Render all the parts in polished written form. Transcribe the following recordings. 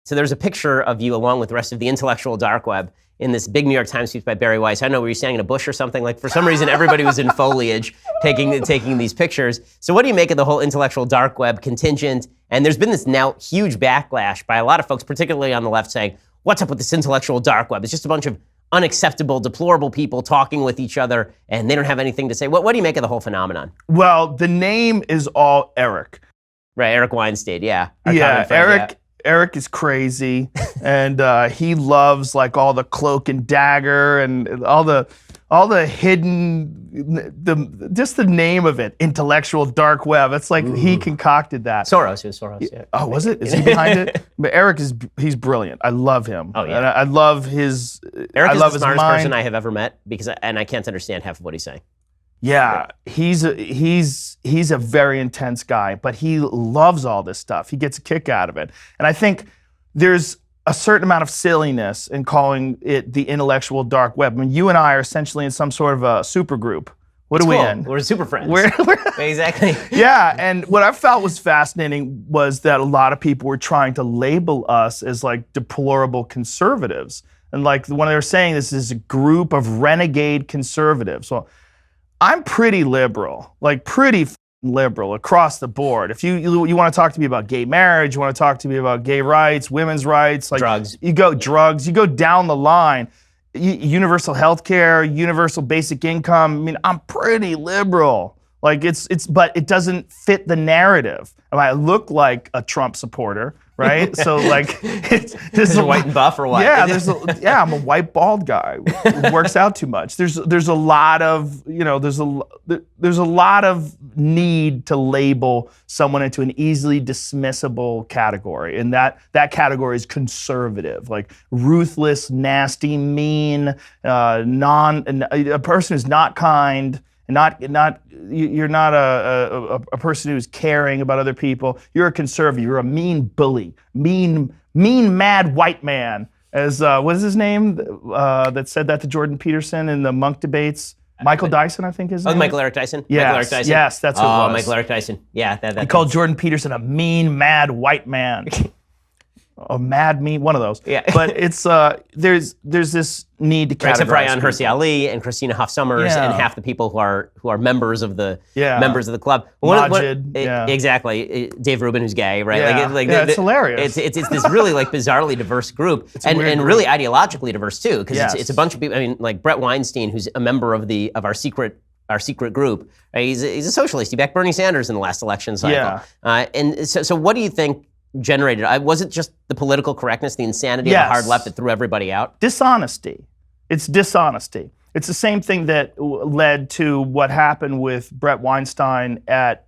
So there's a picture of you along with the rest of the intellectual dark web in this big New York Times piece by Barry Weiss. I don't know, were you standing in a bush or something? Like, for some reason, everybody was in foliage taking these pictures. So what do you make of the whole intellectual dark web contingent? And there's been this now huge backlash by a lot of folks, particularly on the left, saying, what's up with this intellectual dark web? It's just a bunch of unacceptable, deplorable people talking with each other, and they don't have anything to say. What do you make of the whole phenomenon? Well, the name is all Eric. Right, Eric Weinstein, yeah. Yeah, Eric is crazy, and he loves like all the cloak and dagger and all the hidden, just the name of it, intellectual dark web. It's like he concocted that. It was Soros. Yeah. Oh, was it? Is he behind it? But Eric he's brilliant. I love him. Oh yeah. And I love his. Eric I is love the smartest person I have ever met and I can't understand half of what he's saying. Yeah, he's a very intense guy, but he loves all this stuff. He gets a kick out of it. And I think there's a certain amount of silliness in calling it the intellectual dark web. I mean, you and I are essentially in some sort of a super group. What are we in? We're super friends. We're exactly. Yeah, and what I felt was fascinating was that a lot of people were trying to label us as like deplorable conservatives. And like when they were saying this is a group of renegade conservatives. Well, I'm pretty liberal, like pretty liberal across the board. If you want to talk to me about gay marriage, you want to talk to me about gay rights, women's rights, like drugs. You go down the line. Universal health care, universal basic income. I mean, I'm pretty liberal. Like but it doesn't fit the narrative. I look like a Trump supporter, right? So like, there's a white and buff or what? Yeah, I'm a white bald guy. It works out too much. There's a lot of there's a lot of need to label someone into an easily dismissible category, and that category is conservative, like ruthless, nasty, mean, a person who's not kind. You're not a person who's caring about other people. You're a conservative. You're a mean bully, mean mad white man. As what is his name that said that to Jordan Peterson in the Monk debates? Michael Dyson, I think is his name. Michael Eric Dyson? Yes, Michael Eric Dyson? Yes, that's who it was. Michael Eric Dyson. Yeah. He called Jordan Peterson a mean, mad white man. A mad mean, one of those. Yeah. But it's there's this need to categorize. Except for Ryan Hersey Ali and Christina Hoff Sommers and half the people who are members of the club. Majid, exactly. Dave Rubin, who's gay, right? Yeah. It's hilarious. It's this really like bizarrely diverse group and really ideologically diverse too, because it's a bunch of people. I mean, like Brett Weinstein, who's a member of our secret group. Right? He's a socialist. He backed Bernie Sanders in the last election cycle. Yeah. And so what do you think generated? Was it just the political correctness, the insanity of the hard left that threw everybody out? Dishonesty. It's dishonesty. It's the same thing that led to what happened with Brett Weinstein at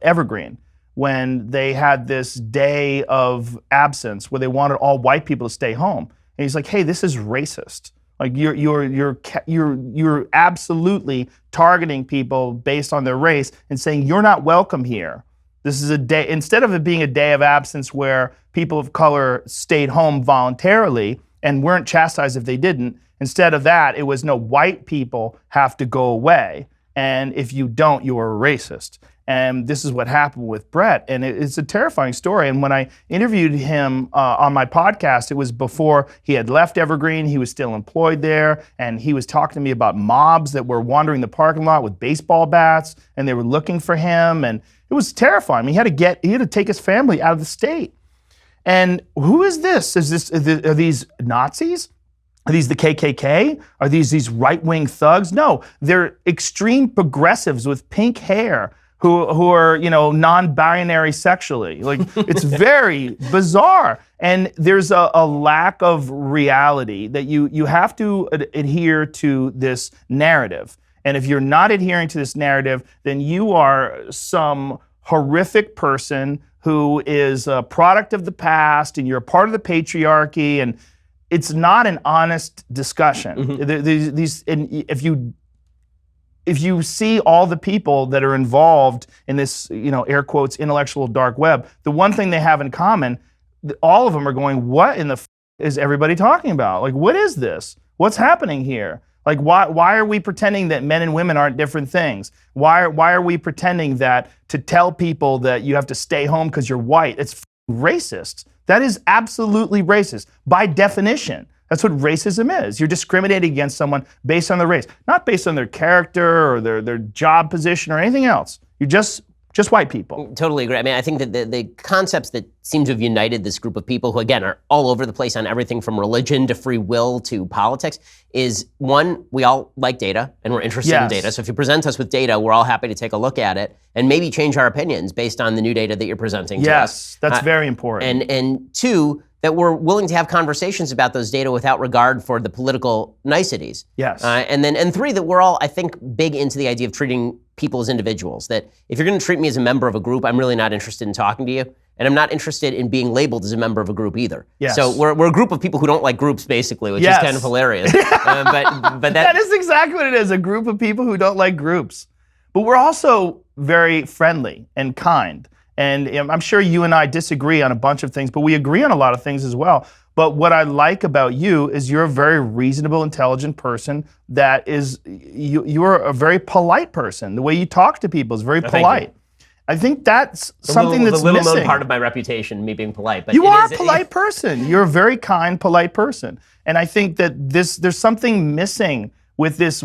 Evergreen when they had this day of absence where they wanted all white people to stay home. And he's like, "Hey, this is racist. Like you're absolutely targeting people based on their race and saying you're not welcome here. This is a day, instead of it being a day of absence where people of color stayed home voluntarily and weren't chastised if they didn't, instead of that, it was no, white people have to go away. And if you don't, you are a racist." And this is what happened with Brett. And it's a terrifying story. And when I interviewed him on my podcast, it was before he had left Evergreen. He was still employed there. And he was talking to me about mobs that were wandering the parking lot with baseball bats. And they were looking for him. And it was terrifying. I mean, he had to take his family out of the state. And who is this? Are these Nazis? Are these the KKK? Are these right-wing thugs? No, they're extreme progressives with pink hair who are, non-binary sexually. Like, it's very bizarre. And there's a lack of reality that you have to adhere to this narrative. And if you're not adhering to this narrative, then you are some horrific person who is a product of the past, and you're a part of the patriarchy, and it's not an honest discussion. Mm-hmm. And if you see all the people that are involved in this, air quotes, intellectual dark web, the one thing they have in common, all of them are going, what in the is everybody talking about? Like, what is this? What's happening here? Like, why are we pretending that men and women aren't different things? Why are we pretending that to tell people that you have to stay home because you're white, it's racist. That is absolutely racist by definition. That's what racism is. You're discriminating against someone based on their race, not based on their character or their job position or anything else. You're just white people. Totally agree. I mean, I think that the concepts that seem to have united this group of people, who again are all over the place on everything from religion to free will to politics, is one, we all like data and we're interested in data. So if you present us with data, we're all happy to take a look at it and maybe change our opinions based on the new data that you're presenting to us. Yes, that's very important. And two, that we're willing to have conversations about those data without regard for the political niceties. Yes. And three, that we're all, I think, big into the idea of treating people as individuals. That if you're going to treat me as a member of a group, I'm really not interested in talking to you. And I'm not interested in being labeled as a member of a group either. Yes. So we're a group of people who don't like groups, basically, which is kind of hilarious. But that is exactly what it is, a group of people who don't like groups. But we're also very friendly and kind. And I'm sure you and I disagree on a bunch of things, but we agree on a lot of things as well. But what I like about you is you're a very reasonable, intelligent person that is, you're a very polite person. The way you talk to people is very polite. I think that's something that's missing. The little known part of my reputation, me being polite. But you are a polite person. You're a very kind, polite person. And I think that there's something missing with this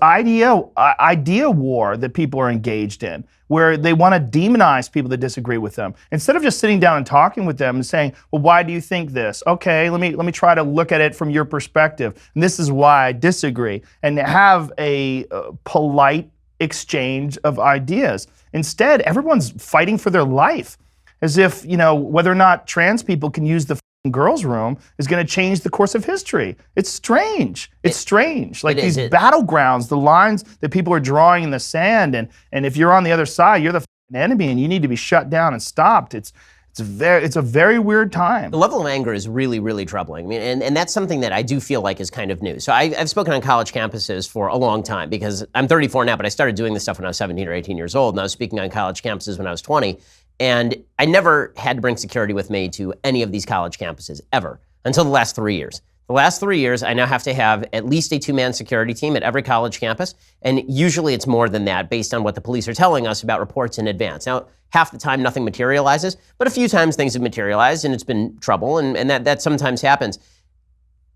idea war that people are engaged in, where they want to demonize people that disagree with them. Instead of just sitting down and talking with them and saying, well, why do you think this? Okay, let me try to look at it from your perspective. And this is why I disagree. And have a polite exchange of ideas. Instead, everyone's fighting for their life, as if, whether or not trans people can use the girls' room is going to change the course of history. It's strange. It's strange. Like these battlegrounds, the lines that people are drawing in the sand, and if you're on the other side, you're the enemy, and you need to be shut down and stopped. It's a very weird time. The level of anger is really, really troubling. I mean, and that's something that I do feel like is kind of new. So I've spoken on college campuses for a long time, because I'm 34 now, but I started doing this stuff when I was 17 or 18 years old, and I was speaking on college campuses when I was 20. And I never had to bring security with me to any of these college campuses, ever, until the last 3 years. The last 3 years, I now have to have at least a two-man security team at every college campus, and usually it's more than that based on what the police are telling us about reports in advance. Now, half the time nothing materializes, but a few times things have materialized and it's been trouble, and that sometimes happens.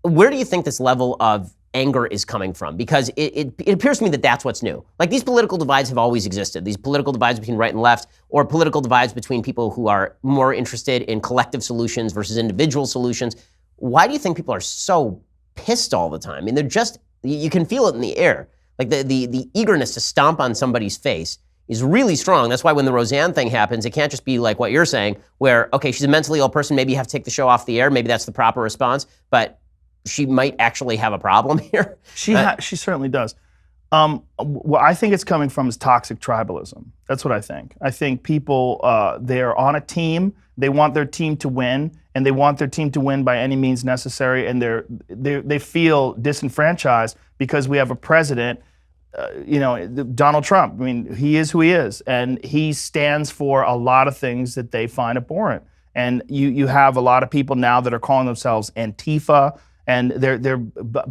Where do you think this level of anger is coming from? Because it appears to me that that's what's new. Like, these political divides have always existed. These political divides between right and left, or political divides between people who are more interested in collective solutions versus individual solutions. Why do you think people are so pissed all the time? I mean, they're just, you can feel it in the air. Like the eagerness to stomp on somebody's face is really strong. That's why when the Roseanne thing happens, it can't just be like what you're saying, where, okay, she's a mentally ill person, maybe you have to take the show off the air, maybe that's the proper response, but she might actually have a problem here. She certainly does. What I think it's coming from is toxic tribalism. That's what I think. I think people, they're on a team, they want their team to win, and they want their team to win by any means necessary, and they feel disenfranchised because we have a president, Donald Trump. I mean, he is who he is, and he stands for a lot of things that they find abhorrent. And you have a lot of people now that are calling themselves Antifa, and they're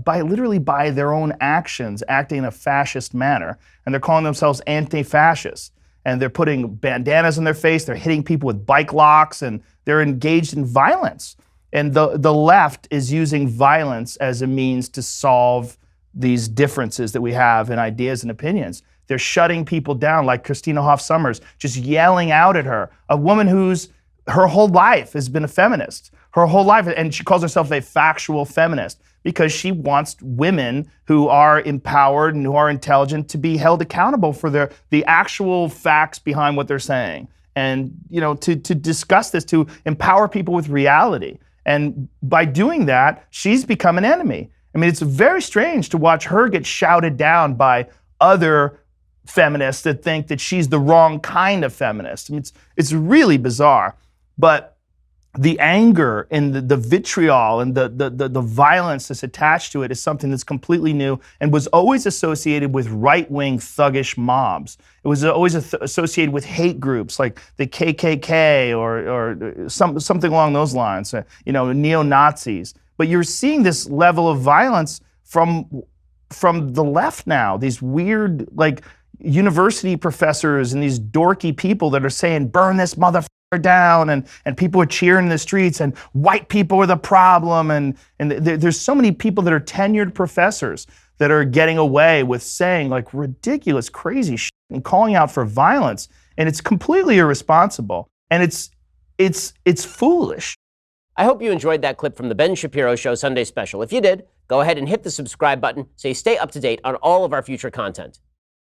literally by their own actions acting in a fascist manner, and they're calling themselves anti-fascists, and they're putting bandanas on their face, they're hitting people with bike locks, and they're engaged in violence. And the left is using violence as a means to solve these differences that we have in ideas and opinions. They're shutting people down, like Christina Hoff Sommers, just yelling out at her, a woman who's her whole life has been a feminist, her whole life, and she calls herself a factual feminist because she wants women who are empowered and who are intelligent to be held accountable for the actual facts behind what they're saying. And to discuss this, to empower people with reality. And by doing that, she's become an enemy. I mean, it's very strange to watch her get shouted down by other feminists that think that she's the wrong kind of feminist. I mean, it's really bizarre. But the anger and the vitriol and the violence that's attached to it is something that's completely new and was always associated with right-wing thuggish mobs. It was always associated with hate groups like the KKK or something along those lines, neo-Nazis. But you're seeing this level of violence from the left now, these weird, like, university professors and these dorky people that are saying, burn this motherfucker down, and people are cheering in the streets, and white people are the problem, and there's so many people that are tenured professors that are getting away with saying like ridiculous, crazy shit and calling out for violence, and it's completely irresponsible, and it's foolish. I hope you enjoyed that clip from the Ben Shapiro Show Sunday Special. If you did, go ahead and hit the subscribe button so you stay up to date on all of our future content.